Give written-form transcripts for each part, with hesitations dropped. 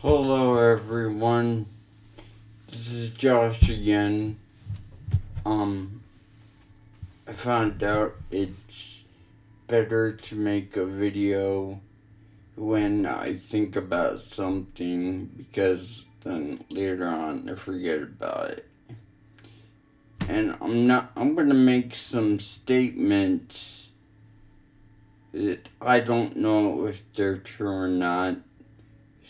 Hello everyone, this is Josh again. Um, I found out it's better to make a video when I think about something because then later on I forget about it. And I'm gonna make some statements that I don't know if they're true or not.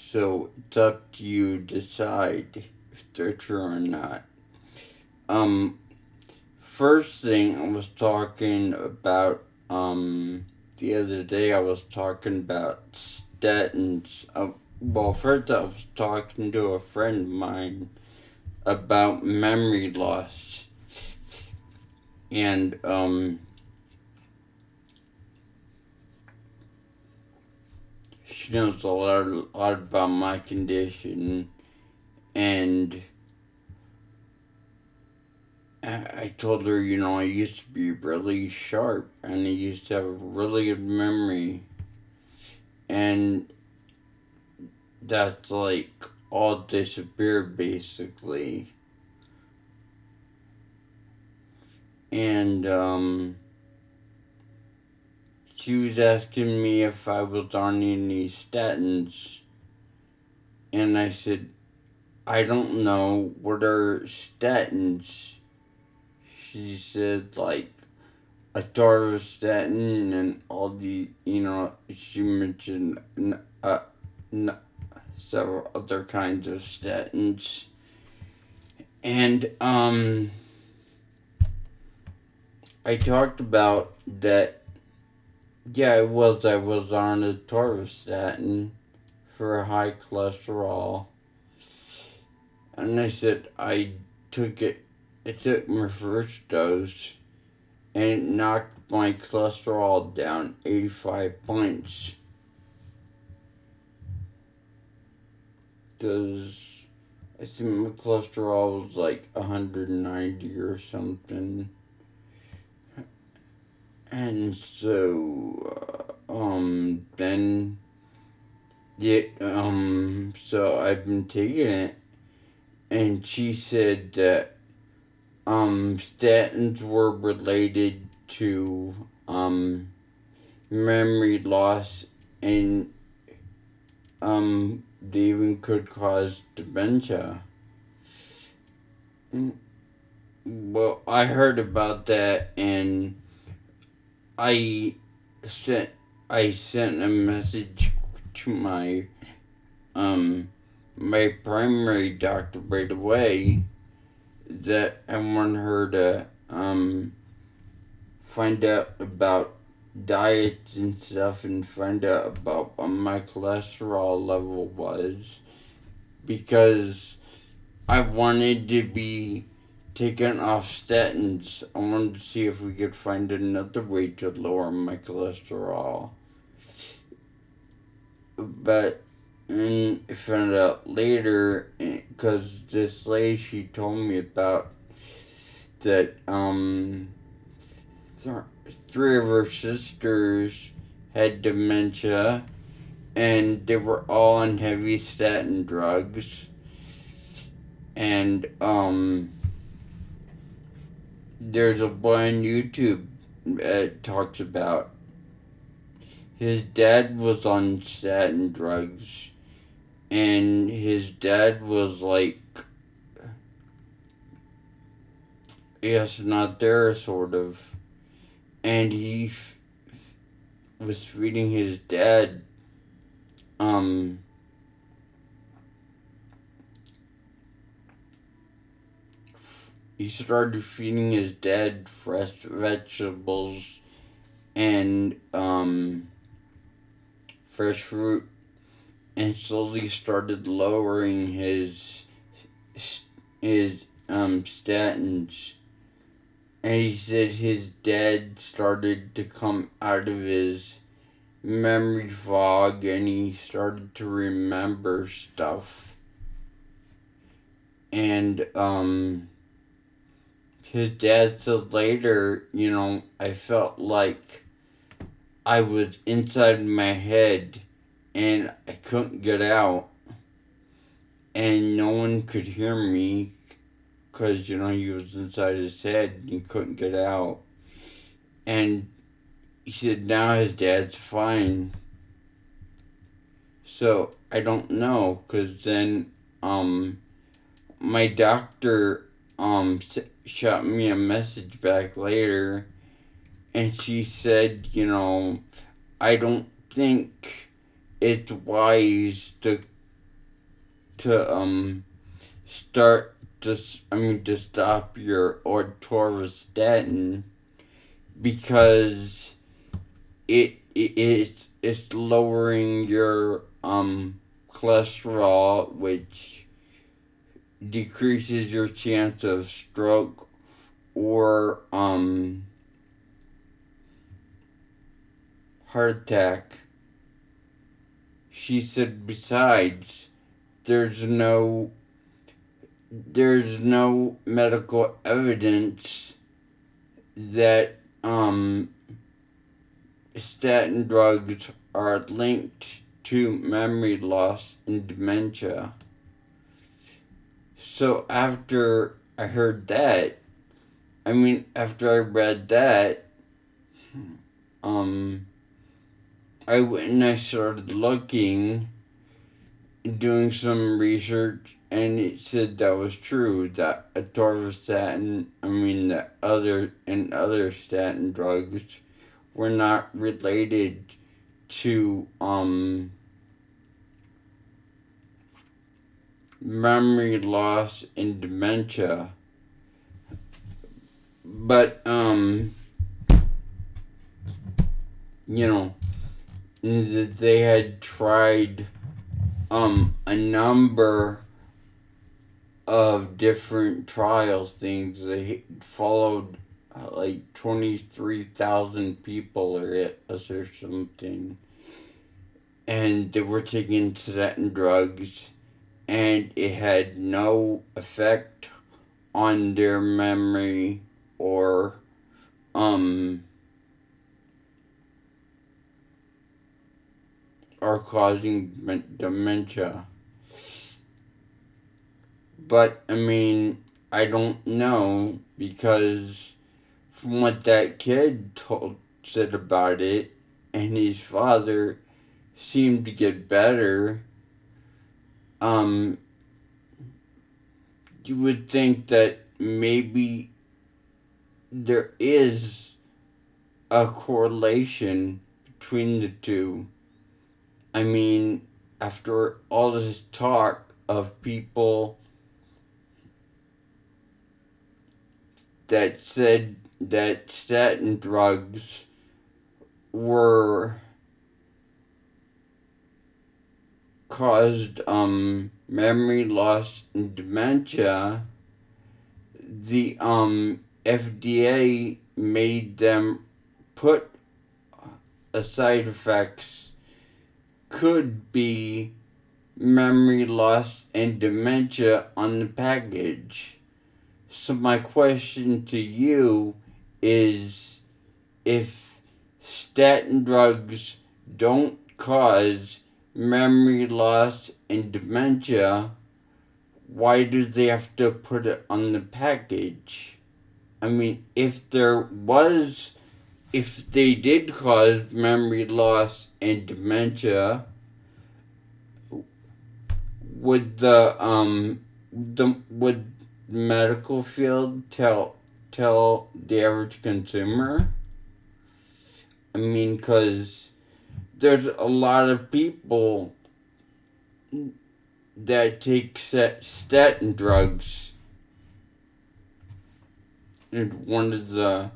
So it's up to you to decide if they're true or not. Um, First thing I was talking about, the other day I was talking about statins. First I was talking to a friend of mine about memory loss. And, she knows a lot about my condition. And I told her, I used to be really sharp and I used to have a really good memory. And that's like all disappeared basically. And she was asking me if I was on any statins. And I said, I don't know. What are statins? She said, like, atorvastatin and all the, she mentioned several other kinds of statins. And, I talked about that. Yeah, I was on a atorvastatin for high cholesterol. And I said I took it. I took my first dose and it knocked my cholesterol down 85 points. Because I think my cholesterol was like 190 or something. And so, then, yeah, so I've been taking it. And she said that, statins were related to, memory loss and, they even could cause dementia. Well, I heard about that and I sent I sent a message to my primary doctor right away that I want her to find out about diets and stuff and find out about what my cholesterol level was because I wanted to be taken off statins. I wanted to see if we could find another way to lower my cholesterol. But and I found out later because this lady she told me about that three of her sisters had dementia and they were all on heavy statin drugs. And there's a boy on YouTube that talks about his dad was on statin drugs and his dad was like, yes, not there, sort of. And he was feeding his dad, he started feeding his dad fresh vegetables and, fresh fruit and slowly started lowering his statins. And he said his dad started to come out of his memory fog and he started to remember stuff. And his dad said later, I felt like I was inside my head and I couldn't get out. and no one could hear me because, he was inside his head and he couldn't get out. And he said now his dad's fine. So I don't know, because then my doctor shot me a message back later, and she said, I don't think it's wise to start to stop your atorvastatin, because it's lowering your cholesterol, which decreases your chance of stroke or heart attack. She said besides, there's no medical evidence that statin drugs are linked to memory loss and dementia. So after I read that, I went and I started looking, doing some research, and it said that was true, that atorvastatin, the other statin drugs were not related to memory loss and dementia. But they had tried a number of different trials things. They followed like 23,000 people or something, and they were taking statin drugs, and it had no effect on their memory or causing dementia. But I don't know, because from what that kid said about it, and his father seemed to get better. You would think that maybe there is a correlation between the two. After all this talk of people that said that statin drugs were caused memory loss and dementia, the FDA made them put side effects could be memory loss and dementia on the package. So my question to you is, if statin drugs don't cause memory loss and dementia, why do they have to put it on the package? If they did cause memory loss and dementia, would the medical field tell the average consumer? Because there's a lot of people that take statin drugs. And one of the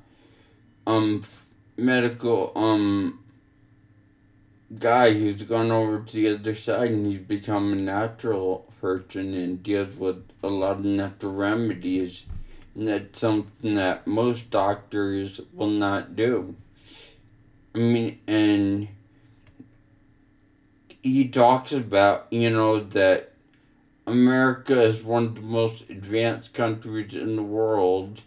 medical guy who's gone over to the other side, and he's become a natural person and deals with a lot of natural remedies, and that's something that most doctors will not do. And he talks about, that America is one of the most advanced countries in the world,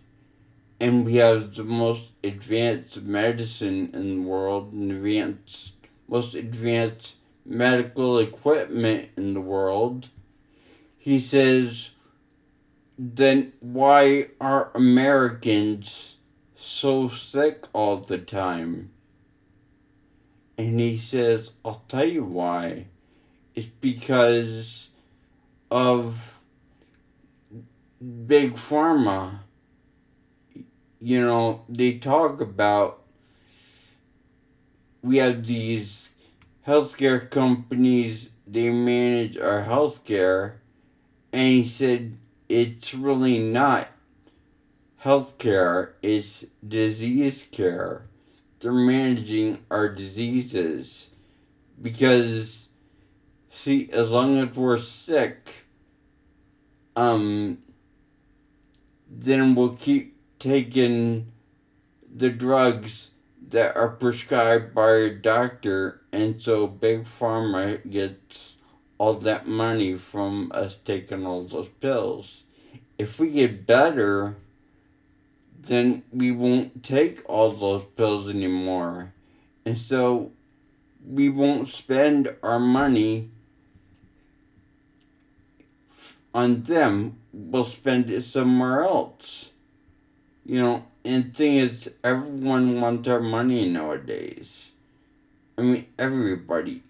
and we have the most advanced medicine in the world, and most advanced medical equipment in the world. he says, then why are Americans so sick all the time? And he says, I'll tell you why. It's because of Big Pharma. You know, they talk about we have these healthcare companies, they manage our healthcare, and he said it's really not healthcare, it's disease care. They're managing our diseases because, see, as long as we're sick, then we'll keep taking the drugs that are prescribed by a doctor, and so Big Pharma gets all that money from us taking all those pills. If we get better, then we won't take all those pills anymore. And so we won't spend our money on them. We'll spend it somewhere else. You know, and the thing is, everyone wants our money nowadays. I mean, everybody.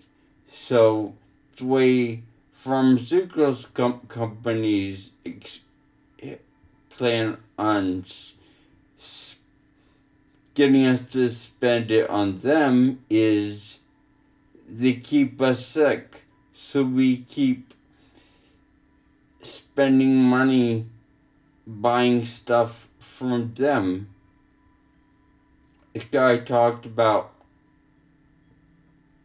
So, the way pharmaceutical companies plan on getting us to spend it on them is they keep us sick. So we keep spending money buying stuff from them. This guy talked about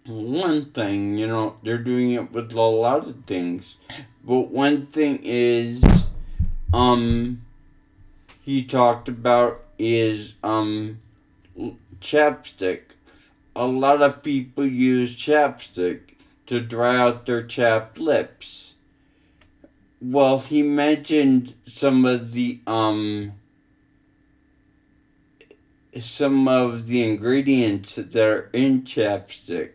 one thing, you know, they're doing it with a lot of things. But one thing is, he talked about is, chapstick. A lot of people use chapstick to dry out their chapped lips. Well, he mentioned some of the ingredients that are in chapstick.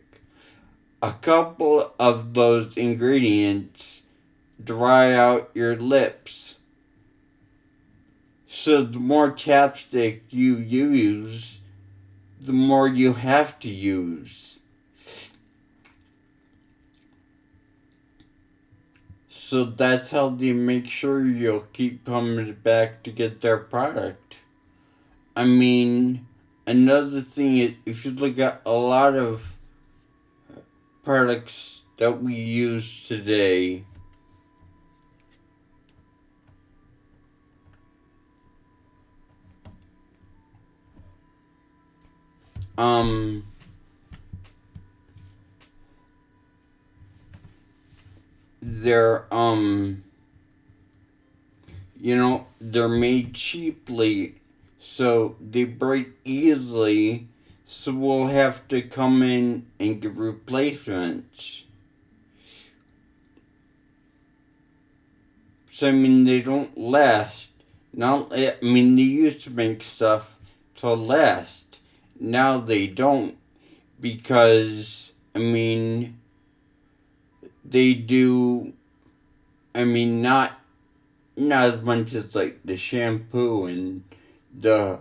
A couple of those ingredients dry out your lips. So the more chapstick you use, the more you have to use. So that's how they make sure you'll keep coming back to get their product. I mean, another thing is, if you look at a lot of products that we use today, they're you know, they're made cheaply, so they break easily, so we'll have to come in and get replacements. So I mean, they don't last. I mean, they used to make stuff to last. Now they don't, because I mean, they do. I mean, not as much as like the shampoo and the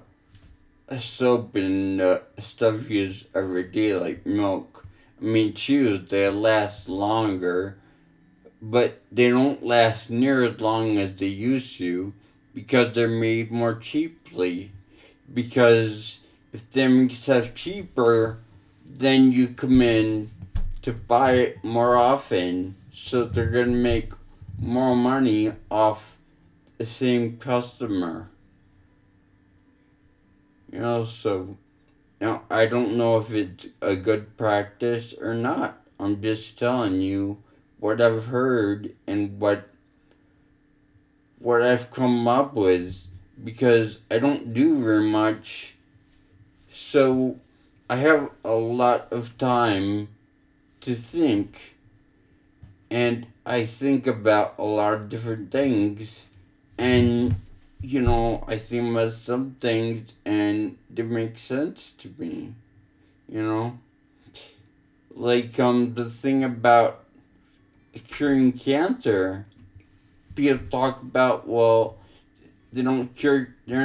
soap and stuff you use every day, like milk. I mean, shoes, they last longer, but they don't last near as long as they used to because they're made more cheaply. Because if they make stuff cheaper, then you come in to buy it more often, so they're gonna make more money off the same customer. You know, so I don't know if it's a good practice or not. I'm just telling you what I've heard and what I've come up with, because I don't do very much. So I have a lot of time to think, and I think about a lot of different things, and you know, I think about some things and they make sense to me, you know? Like, the thing about curing cancer, people talk about, well, they're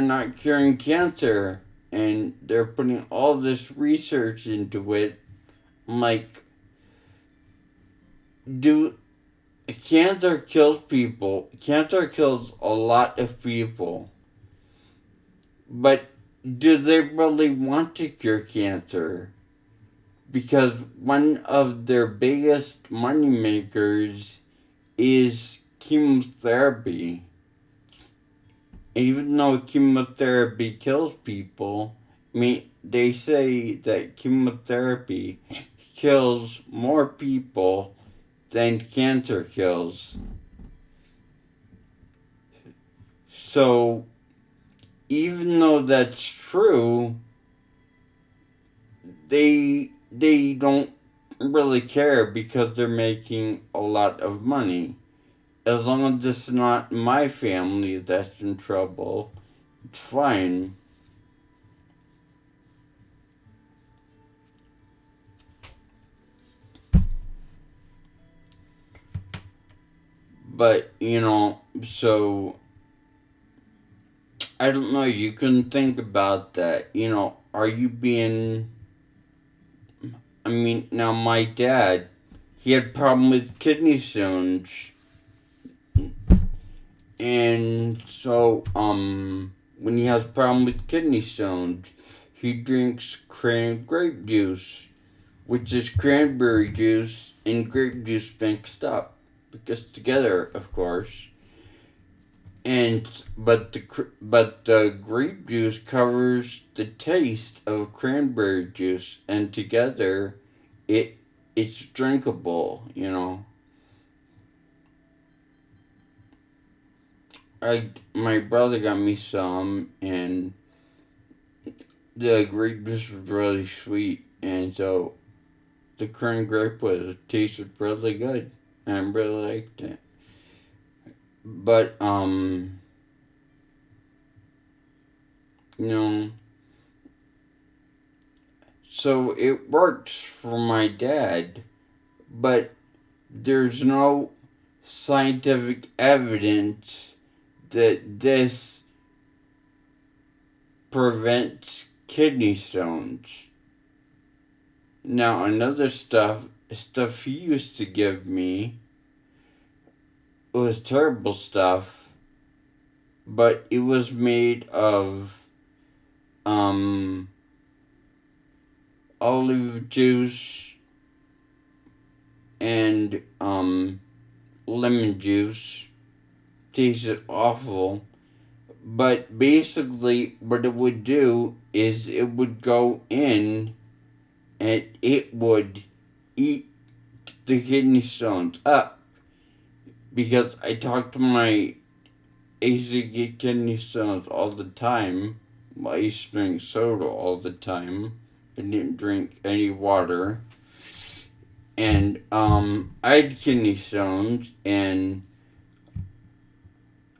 not curing cancer, and they're putting all this research into it. I'm like, do cancer kills people. Cancer kills a lot of people. But do they really want to cure cancer? Because one of their biggest money makers is chemotherapy. Even though chemotherapy kills people, I mean, they say that chemotherapy kills more people than cancer kills. So, even though that's true, they don't really care because they're making a lot of money. As long as it's not my family that's in trouble, it's fine. But, so I don't know, you can think about that. Are you being. I mean, now my dad, he had problem with kidney stones. And so, when he has problem with kidney stones, he drinks grape juice, which is cranberry juice and grape juice mixed up, because together, of course. But the grape juice covers the taste of cranberry juice, and together, it's drinkable. My brother got me some, and the grape juice was really sweet, and so the current grape tasted really good, and I really liked it. But you know, so it works for my dad, but there's no scientific evidence that this prevents kidney stones. Now, another stuff he used to give me, it was terrible stuff, but it was made of olive juice and lemon juice. Tasted awful. But basically, what it would do is it would go in and it would eat the kidney stones up. Because I talk to I used to get kidney stones all the time. I used to drink soda all the time. I didn't drink any water. And I had kidney stones, and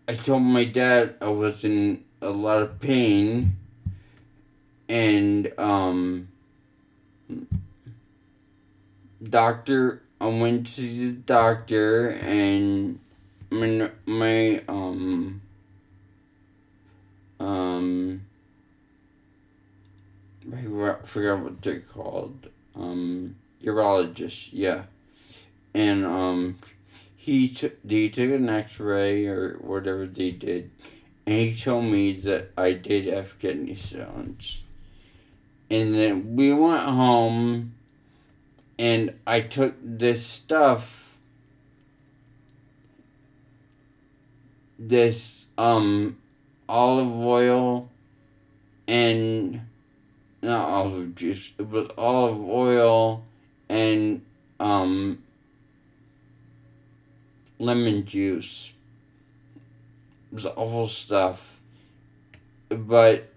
I told my dad I was in a lot of pain, and I went to the doctor, and my I forgot what they're called. Urologist, yeah. And they took an X-ray or whatever they did, and he told me that I did have kidney stones. And then we went home, and I took this stuff, this olive oil, and not olive juice. It was olive oil and lemon juice. It was awful stuff. But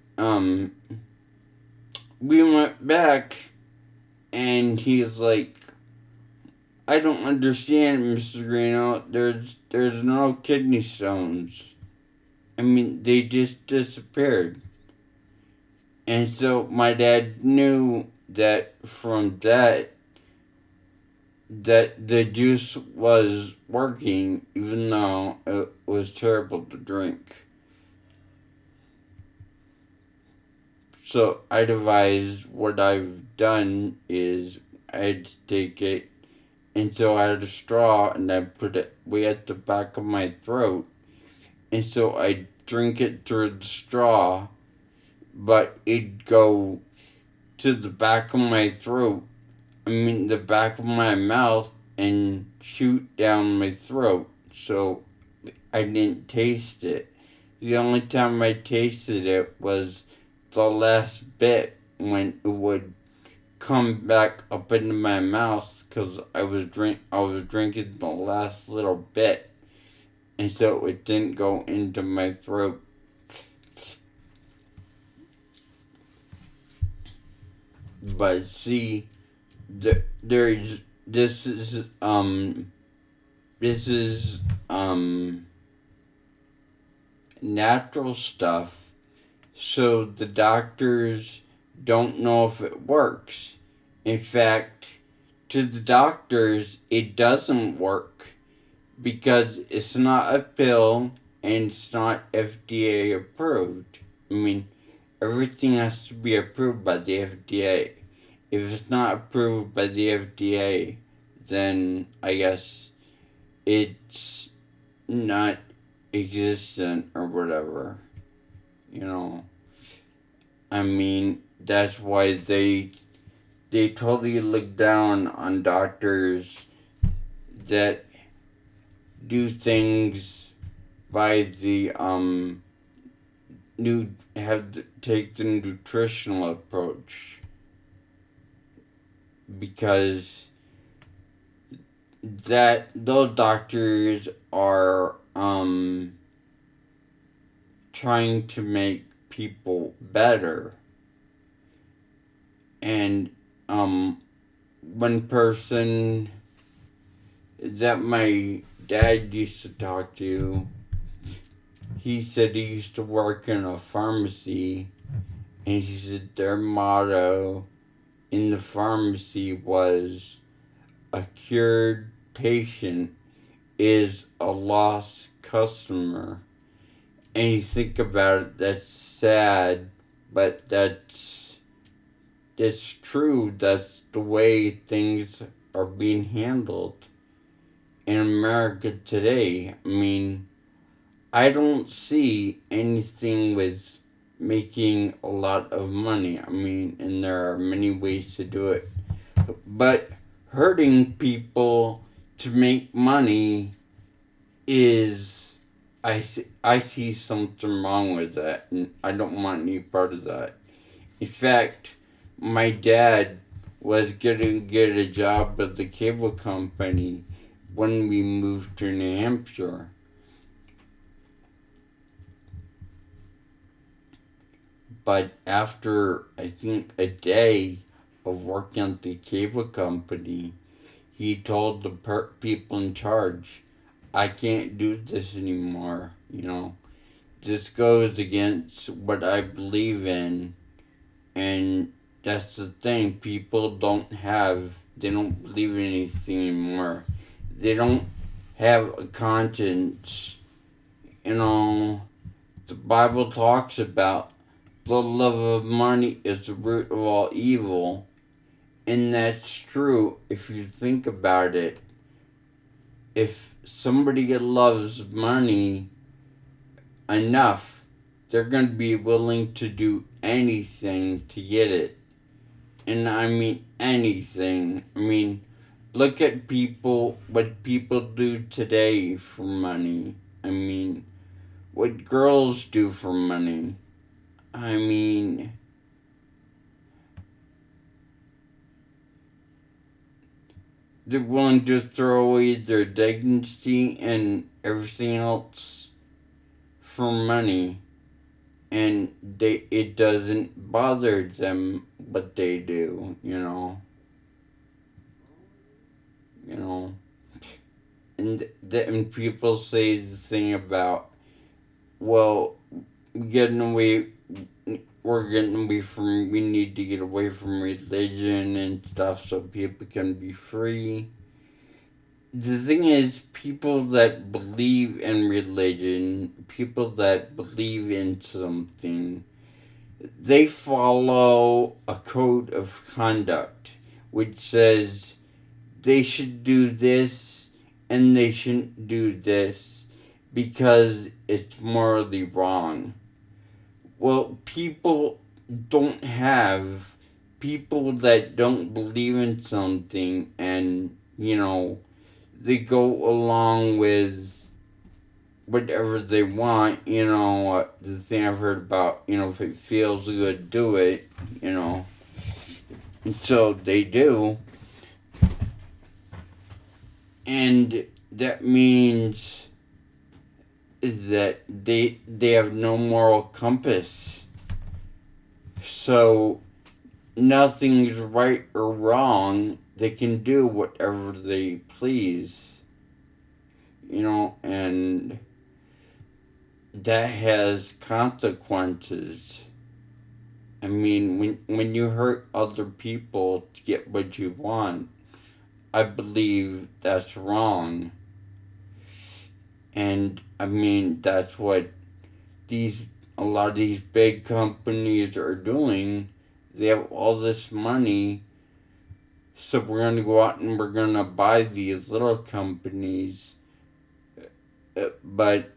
we went back, and he's like, I don't understand, Mr. Greeno. There's no kidney stones. I mean, they just disappeared. And so my dad knew that from that that the juice was working, even though it was terrible to drink. So I devised, what I've done is I'd take it, and so I had a straw, and I put it way at the back of my throat, and so I'd drink it through the straw, but it'd go to the back of my throat, the back of my mouth, and shoot down my throat, so I didn't taste it. The only time I tasted it was the last bit, when it would come back up into my mouth, because I was drinking the last little bit, and so it didn't go into my throat. But see, there's this is natural stuff, so the doctors don't know if it works. In fact, to the doctors, it doesn't work because it's not a pill and it's not FDA approved. Everything has to be approved by the FDA. If it's not approved by the FDA, then I guess it's not existent or whatever. That's why they totally look down on doctors that do things by the take the nutritional approach, because that those doctors are trying to make people better. And one person that my dad used to talk to, he said he used to work in a pharmacy, and he said their motto in the pharmacy was, a cured patient is a lost customer. And you think about it, that's sad, but that's true. That's the way things are being handled in America today. I don't see anything with making a lot of money. And there are many ways to do it. But hurting people to make money is, I see something wrong with that, and I don't want any part of that. In fact, my dad was going to get a job at the cable company when we moved to New Hampshire. But after, I think, a day of working at the cable company, he told the people in charge, I can't do this anymore. This goes against what I believe in. And that's the thing. People they don't believe in anything anymore. They don't have a conscience. The Bible talks about the love of money is the root of all evil. And that's true if you think about it. If somebody loves money enough, they're going to be willing to do anything to get it. And anything. Look at what people do today for money. What girls do for money. They're willing to throw away their dignity and everything else for money, and it doesn't bother them what they do. And people say the thing about, well, we need to get away from religion and stuff so people can be free. the thing is, people that believe in religion, people that believe in something, they follow a code of conduct which says they should do this and they shouldn't do this because it's morally wrong. Well, people that don't believe in something and, they go along with whatever they want, the thing I've heard about, if it feels good, do it, and so they do. And that means that they have no moral compass. So nothing's right or wrong. They can do whatever they please. And that has consequences. I mean, when you hurt other people to get what you want, I believe that's wrong. And I mean, that's what a lot of these big companies are doing. They have all this money, so we're going to go out and we're going to buy these little companies. But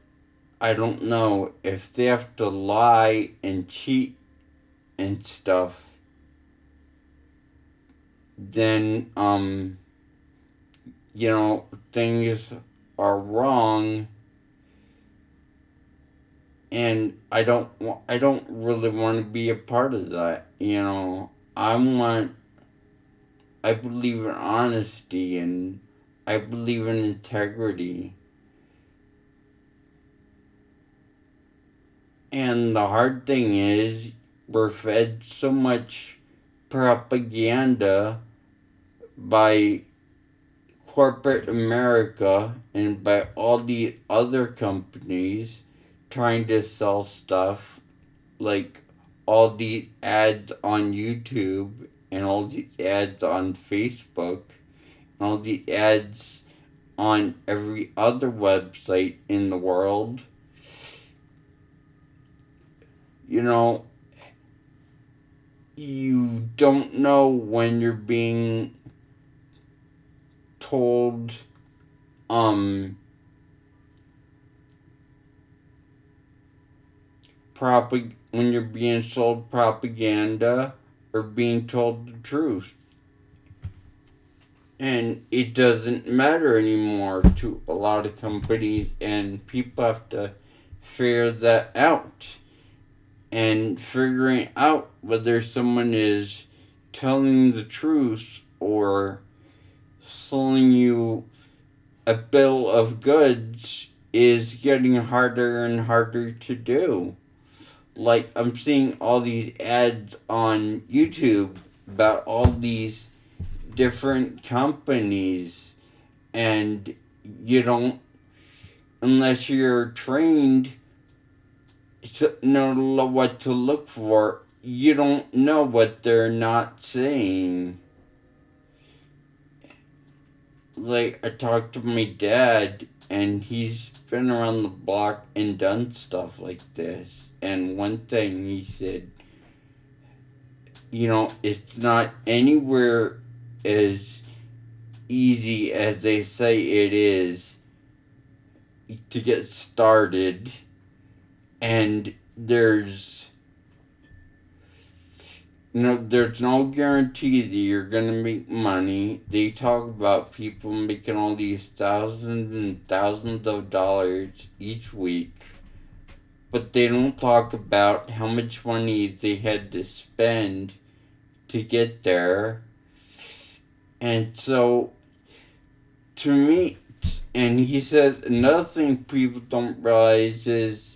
I don't know if they have to lie and cheat and stuff, then things are wrong, and I don't really want to be a part of that. I believe in honesty and I believe in integrity. And the hard thing is, we're fed so much propaganda by corporate America and by all the other companies trying to sell stuff, like all the ads on YouTube and all the ads on Facebook and all the ads on every other website in the world. You don't know when you're being told when you're being sold propaganda or being told the truth. And it doesn't matter anymore to a lot of companies, and people have to figure that out. And figuring out whether someone is telling the truth or selling you a bill of goods is getting harder and harder to do. Like, I'm seeing all these ads on YouTube about all these different companies, and you don't, unless you're trained to know what to look for, you don't know what they're not saying. Like, I talked to my dad, and he's been around the block and done stuff like this. And one thing he said, it's not anywhere as easy as they say it is to get started. And there's no guarantee that you're gonna make money. They talk about people making all these thousands and thousands of dollars each week, but they don't talk about how much money they had to spend to get there. And so, to me, and he said another thing people don't realize is,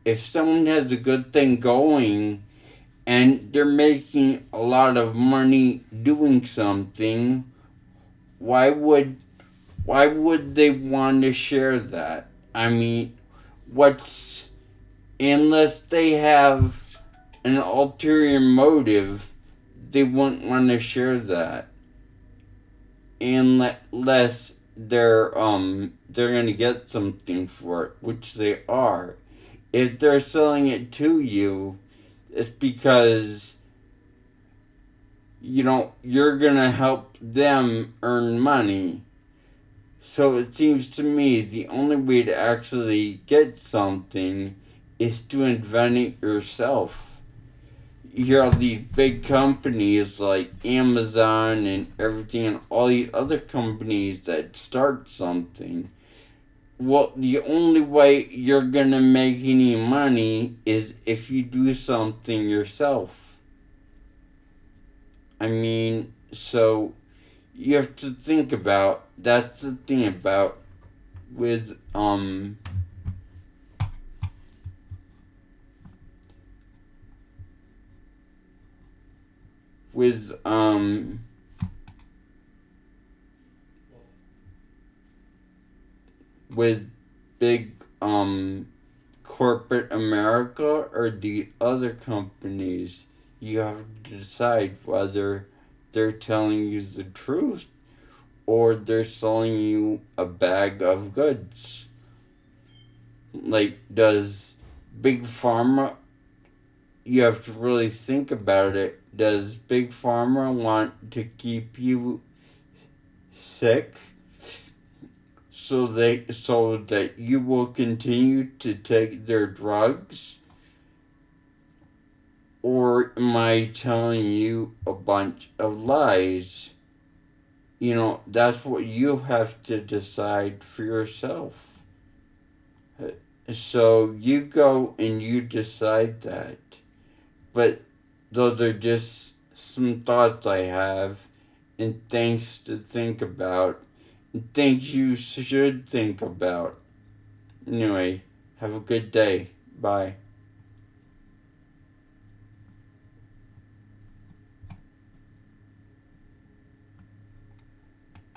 if someone has a good thing going and they're making a lot of money doing something, why would they want to share that? I mean, unless they have an ulterior motive, they wouldn't want to share that. Unless they're gonna get something for it, which they are. If they're selling it to you, it's because you're gonna help them earn money. So it seems to me the only way to actually get something is to invent it yourself. You hear all these big companies like Amazon and everything, and all these other companies that start something. Well, the only way you're gonna make any money is if you do something yourself. I mean, so you have to think about, that's the thing about with with with big corporate America or the other companies. You have to decide whether they're telling you the truth or they're selling you a bag of goods. Like, does Big Pharma, you have to really think about it. Does Big Pharma want to keep you sick so that you will continue to take their drugs? Or am I telling you a bunch of lies? That's what you have to decide for yourself. So you go and you decide that. But those are just some thoughts I have and things to think about and things you should think about. Anyway, have a good day. Bye.